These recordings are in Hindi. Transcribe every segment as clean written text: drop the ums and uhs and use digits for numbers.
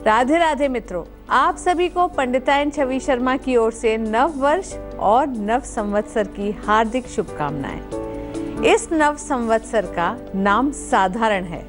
राधे राधे मित्रों, आप सभी को पंडितायन छवि शर्मा की ओर से नव वर्ष और नव संवत्सर की हार्दिक शुभकामनाएं। इस नव संवत्सर का नाम साधारण है।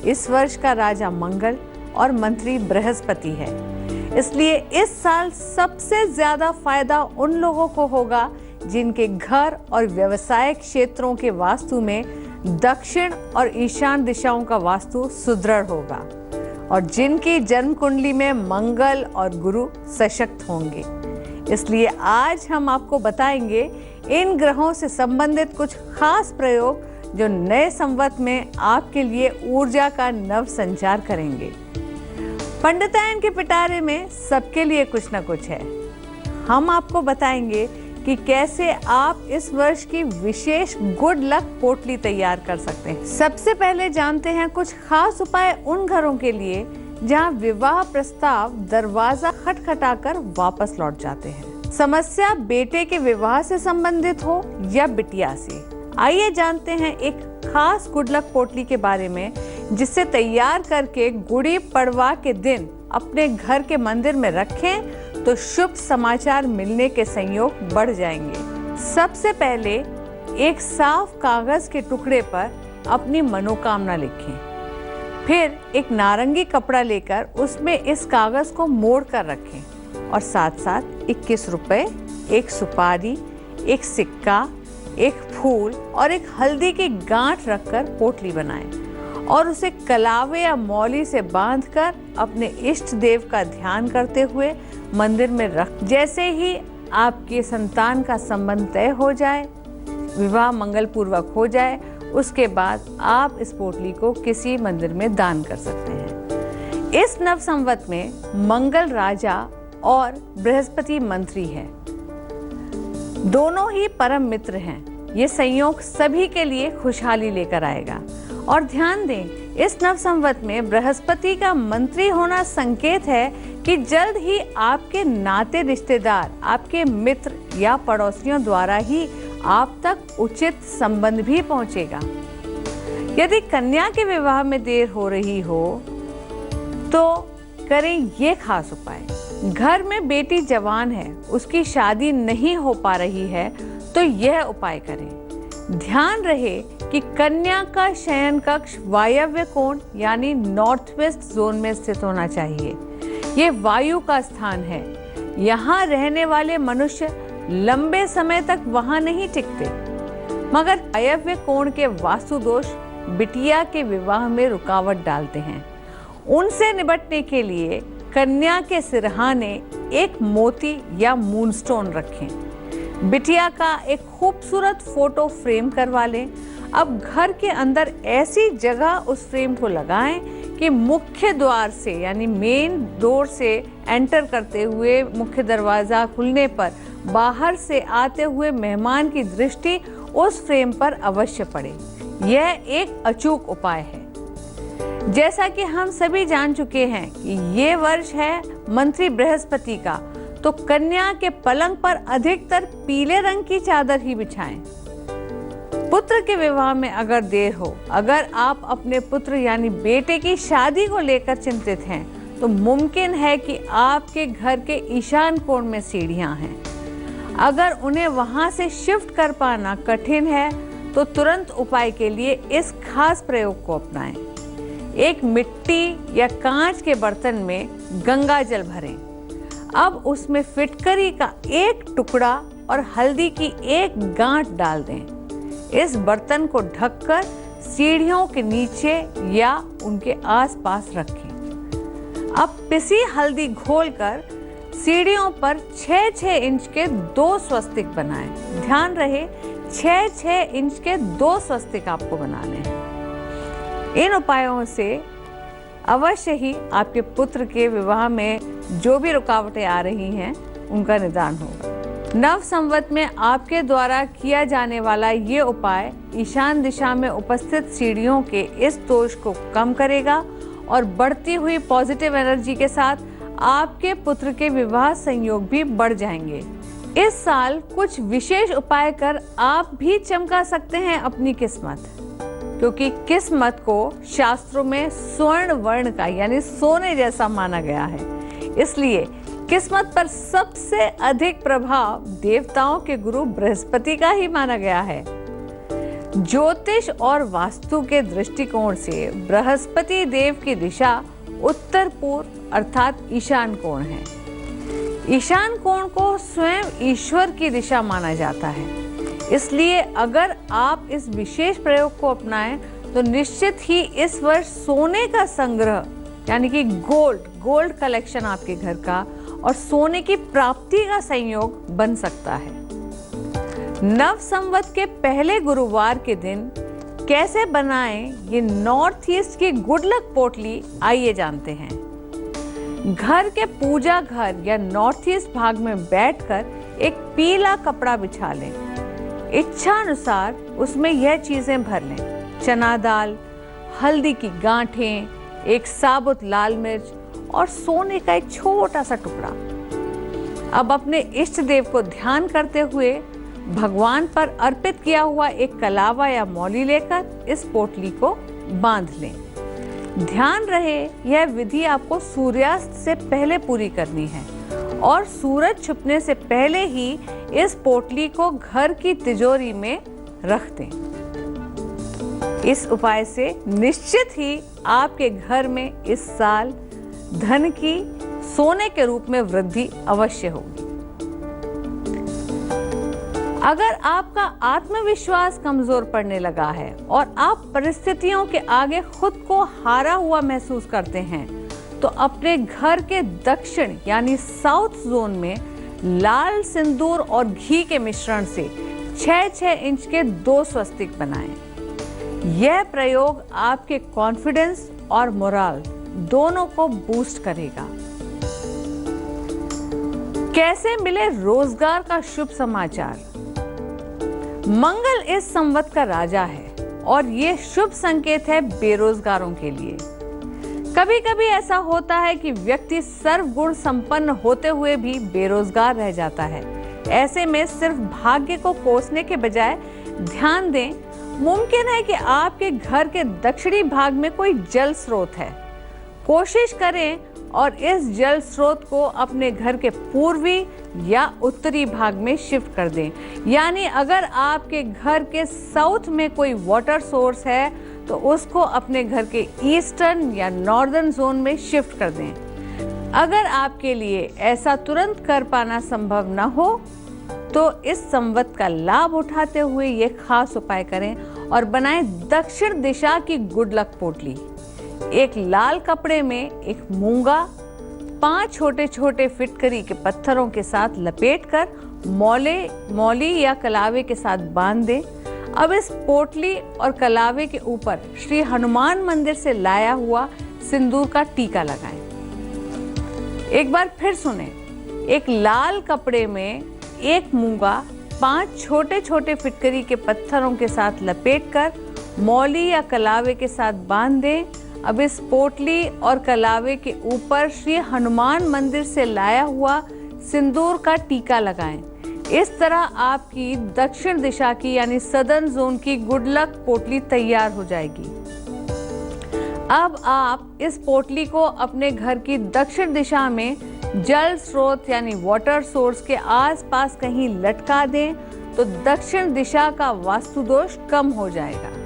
इस वर्ष का राजा मंगल और मंत्री बृहस्पति है, इसलिए इस साल सबसे ज्यादा फायदा उन लोगों को होगा जिनके घर और व्यवसाय क्षेत्रों के वास्तु में दक्षिण और ईशान दिशाओं का वास्तु सुदृढ़ होगा और जिनकी जन्म कुंडली में मंगल और गुरु सशक्त होंगे। इसलिए आज हम आपको बताएंगे इन ग्रहों से संबंधित कुछ खास प्रयोग जो नए संवत में आपके लिए ऊर्जा का नव संचार करेंगे। पंडितायन के पिटारे में सबके लिए कुछ न कुछ है। हम आपको बताएंगे कि कैसे आप इस वर्ष की विशेष गुड लक पोटली तैयार कर सकते हैं। सबसे पहले जानते हैं कुछ खास उपाय उन घरों के लिए जहां विवाह प्रस्ताव दरवाजा खटखटाकर वापस लौट जाते हैं। समस्या बेटे के विवाह से संबंधित हो या बिटिया से। आइए जानते हैं एक खास गुड लक पोटली के बारे में जिसे तैयार करके गुड़ी पड़वा के दिन अपने घर के मंदिर में रखें तो शुभ समाचार मिलने के संयोग बढ़ जाएंगे। सबसे पहले एक साफ कागज के टुकड़े पर अपनी मनोकामना लिखें। फिर एक नारंगी कपड़ा लेकर उसमें इस कागज को मोड़ कर रखें और साथ साथ 21 रुपए, एक सुपारी, एक सिक्का, एक फूल और एक हल्दी की गांठ रखकर पोटली बनाएं और उसे कलावे या मौली से बांधकर अपने इष्ट देव का ध्यान करते हुए मंदिर में रख। जैसे ही आपके संतान का संबंध तय हो जाए, विवाह मंगल पूर्वक हो जाए, उसके बाद आप इस पोटली को किसी मंदिर में दान कर सकते हैं। इस नव संवत में मंगल राजा और बृहस्पति मंत्री है। दोनों ही परम मित्र हैं। ये संयोग सभी के लिए खुशहाली लेकर आएगा। और ध्यान दें, इस नव संवत में बृहस्पति का मंत्री होना संकेत है कि जल्द ही आपके नाते रिश्तेदार, आपके मित्र या पड़ोसियों द्वारा ही आप तक उचित संबंध भी पहुंचेगा। यदि कन्या के विवाह में देर हो रही हो तो करें ये खास उपाय। घर में बेटी जवान है, उसकी शादी नहीं हो पा रही है तो यह उपाय करें। ध्यान रहे कि कन्या का शयन कक्ष वायव्य कोण यानी नॉर्थ वेस्ट जोन में स्थित होना चाहिए। ये वायु का स्थान है। यहाँ रहने वाले मनुष्य लंबे समय तक वहाँ नहीं टिकते, मगर वायव्य कोण के वास्तु दोष बिटिया के विवाह में रुकावट डालते हैं। उनसे निपटने के लिए कन्या के सिरहाने एक मोती या मूनस्टोन रखें। बिटिया का एक खूबसूरत फोटो फ्रेम करवा लें। अब घर के अंदर ऐसी जगह उस फ्रेम को लगाएं कि मुख्य द्वार से यानी मेन डोर से एंटर करते हुए मुख्य दरवाजा खुलने पर बाहर से आते हुए मेहमान की दृष्टि उस फ्रेम पर अवश्य पड़े। यह एक अचूक उपाय है। जैसा कि हम सभी जान चुके हैं कि ये वर्ष है मंत्री बृहस्पति का, तो कन्या के पलंग पर अधिकतर पीले रंग की चादर ही बिछाएं। पुत्र के विवाह में अगर देर हो, अगर आप अपने पुत्र यानी बेटे की शादी को लेकर चिंतित हैं, तो मुमकिन है कि आपके घर के ईशान कोण में सीढ़ियां हैं। अगर उन्हें वहां से शिफ्ट कर पाना कठिन है तो तुरंत उपाय के लिए इस खास प्रयोग को अपनाएं। एक मिट्टी या कांच के बर्तन में गंगा जल भरें। अब उसमें फिटकरी का एक टुकड़ा और हल्दी की एक गांठ डाल दें। इस बर्तन को ढककर सीढ़ियों के नीचे या उनके आसपास रखें। अब पिसी हल्दी घोलकर सीढ़ियों पर 6-6 इंच के 2 स्वस्तिक बनाएं। ध्यान रहे 6-6 इंच के 2 स्वस्तिक आपको बनाने हैं। इन उपायों से अवश्य ही आपके पुत्र के विवाह में जो भी रुकावटें आ रही हैं उनका निदान होगा। नव संवत में आपके द्वारा किया जाने वाला ये उपाय ईशान दिशा में उपस्थित सीढ़ियों के इस दोष को कम करेगा और बढ़ती हुई पॉजिटिव एनर्जी के साथ आपके पुत्र के विवाह संयोग भी बढ़ जाएंगे। इस साल कुछ विशेष उपाय कर आप भी चमका सकते हैं अपनी किस्मत। क्योंकि किस्मत को शास्त्रों में स्वर्ण वर्ण का यानी सोने जैसा माना गया है। इसलिए किस्मत पर सबसे अधिक प्रभाव देवताओं के गुरु बृहस्पति का ही माना गया है। ज्योतिष और वास्तु के दृष्टिकोण से बृहस्पति देव की दिशा उत्तर पूर्व अर्थात ईशान कोण है। ईशान कोण को स्वयं ईश्वर की दिशा माना जाता है। इसलिए अगर आप इस विशेष प्रयोग को अपनाएं तो निश्चित ही इस वर्ष सोने का संग्रह यानी कि गोल्ड कलेक्शन आपके घर का और सोने की प्राप्ति का संयोग बन सकता है। नव संवत के पहले गुरुवार के दिन कैसे बनाएं ये नॉर्थ ईस्ट की गुड लक पोटली, आइए जानते हैं। घर के पूजा घर या नॉर्थ ईस्ट भाग में बैठकर एक पीला कपड़ा बिछा लें। इच्छा अनुसार उसमें यह चीजें भर लें: चना दाल, हल्दी की गांठें, एक साबुत लाल मिर्च और सोने का एक छोटा सा टुकड़ा। अब अपने इष्ट देव को ध्यान करते हुए भगवान पर अर्पित किया हुआ एक कलावा या मौली लेकर इस पोटली को बांध लें। ध्यान रहे यह विधि आपको सूर्यास्त से पहले पूरी करनी है और सूरज छुपने से पहले ही इस पोटली को घर की तिजोरी में रख दें। इस उपाय से निश्चित ही आपके घर में इस साल धन की सोने के रूप में वृद्धि अवश्य होगी। अगर आपका आत्मविश्वास कमजोर पड़ने लगा है और आप परिस्थितियों के आगे खुद को हारा हुआ महसूस करते हैं तो अपने घर के दक्षिण यानी साउथ जोन में लाल सिंदूर और घी के मिश्रण से 6-6 इंच के 2 स्वस्तिक बनाएं। यह प्रयोग आपके कॉन्फिडेंस और मोरल दोनों को बूस्ट करेगा। कैसे मिले रोजगार का शुभ समाचार? मंगल इस संवत का राजा है और ये शुभ संकेत है बेरोजगारों के लिए। कभी कभी ऐसा होता है कि व्यक्ति सर्वगुण संपन्न होते हुए भी बेरोजगार रह जाता है। ऐसे में सिर्फ भाग्य को कोसने के बजाय ध्यान दें, मुमकिन है कि आपके घर के दक्षिणी भाग में कोई जल स्रोत है। कोशिश करें और इस जल स्रोत को अपने घर के पूर्वी या उत्तरी भाग में शिफ्ट कर दें। यानी अगर आपके घर के साउथ में कोई वाटर सोर्स है तो उसको अपने घर के ईस्टर्न या नॉर्दर्न जोन में शिफ्ट कर दें। अगर आपके लिए ऐसा तुरंत कर पाना संभव न हो तो इस संवत का लाभ उठाते हुए ये खास उपाय करें और बनाएं दक्षिण दिशा की गुड लक पोटली। एक लाल कपड़े में एक मूंगा 5 छोटे छोटे फिटकरी के पत्थरों के साथ लपेटकर मौली या कलावे के साथ बांध दें। अब इस पोटली और कलावे के ऊपर श्री हनुमान मंदिर से लाया हुआ सिंदूर का टीका लगाएं। एक बार फिर सुने, एक लाल कपड़े में एक मूंगा 5 छोटे छोटे फिटकरी के पत्थरों के साथ लपेटकर मौली या कलावे के साथ बांध दें। अब इस पोटली और कलावे के ऊपर श्री हनुमान मंदिर से लाया हुआ सिंदूर का टीका लगाएं। इस तरह आपकी दक्षिण दिशा की यानी सदर्न जोन की गुड लक पोटली तैयार हो जाएगी। अब आप इस पोटली को अपने घर की दक्षिण दिशा में जल स्रोत यानी वाटर सोर्स के आसपास कहीं लटका दें तो दक्षिण दिशा का वास्तु दोष कम हो जाएगा।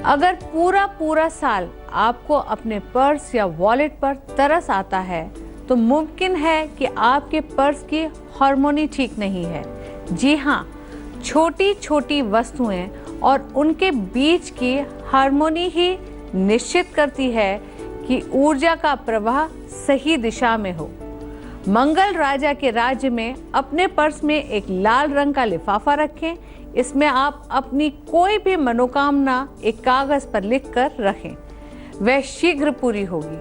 अगर पूरा साल आपको अपने पर्स या वॉलेट पर तरस आता है तो मुमकिन है कि आपके पर्स की हार्मोनी ठीक नहीं है। जी हाँ, छोटी छोटी वस्तुएं और उनके बीच की हार्मोनी ही निश्चित करती है कि ऊर्जा का प्रवाह सही दिशा में हो। मंगल राजा के राज्य में अपने पर्स में एक लाल रंग का लिफाफा रखें। इसमें आप अपनी कोई भी मनोकामना एक कागज पर लिख कर रखें, वह शीघ्र पूरी होगी।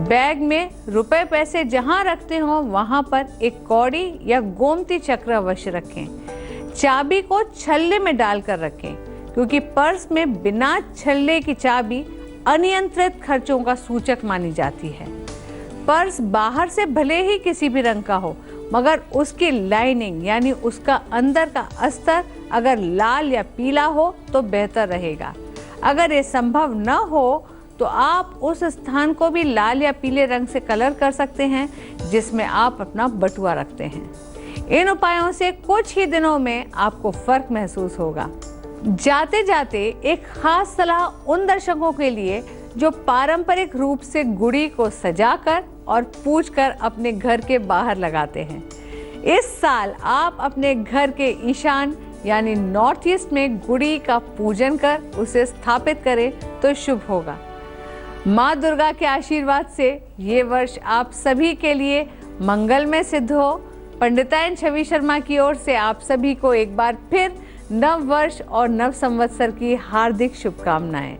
बैग में रुपए पैसे जहां रखते हो वहां पर एक कौड़ी या गोमती चक्र अवश्य रखें। चाबी को छल्ले में डालकर रखें क्योंकि पर्स में बिना छल्ले की चाबी अनियंत्रित खर्चों का सूचक मानी जाती है। पर्स बाहर से भले ही किसी भी रंग का हो मगर उसकी लाइनिंग यानी उसका अंदर का अस्तर अगर लाल या पीला हो तो बेहतर रहेगा। अगर ये संभव न हो तो आप उस स्थान को भी लाल या पीले रंग से कलर कर सकते हैं जिसमें आप अपना बटुआ रखते हैं। इन उपायों से कुछ ही दिनों में आपको फर्क महसूस होगा। जाते जाते एक खास सलाह उन दर्शकों के लिए जो पारंपरिक रूप से गुड़ी को सजाकर और पूजकर अपने घर के बाहर लगाते हैं। इस साल आप अपने घर के ईशान यानी नॉर्थ ईस्ट में गुड़ी का पूजन कर उसे स्थापित करें तो शुभ होगा। माँ दुर्गा के आशीर्वाद से ये वर्ष आप सभी के लिए मंगलमय सिद्ध हो। पंडितायन छवि शर्मा की ओर से आप सभी को एक बार फिर नव वर्ष और नव संवत्सर की हार्दिक शुभकामनाएं।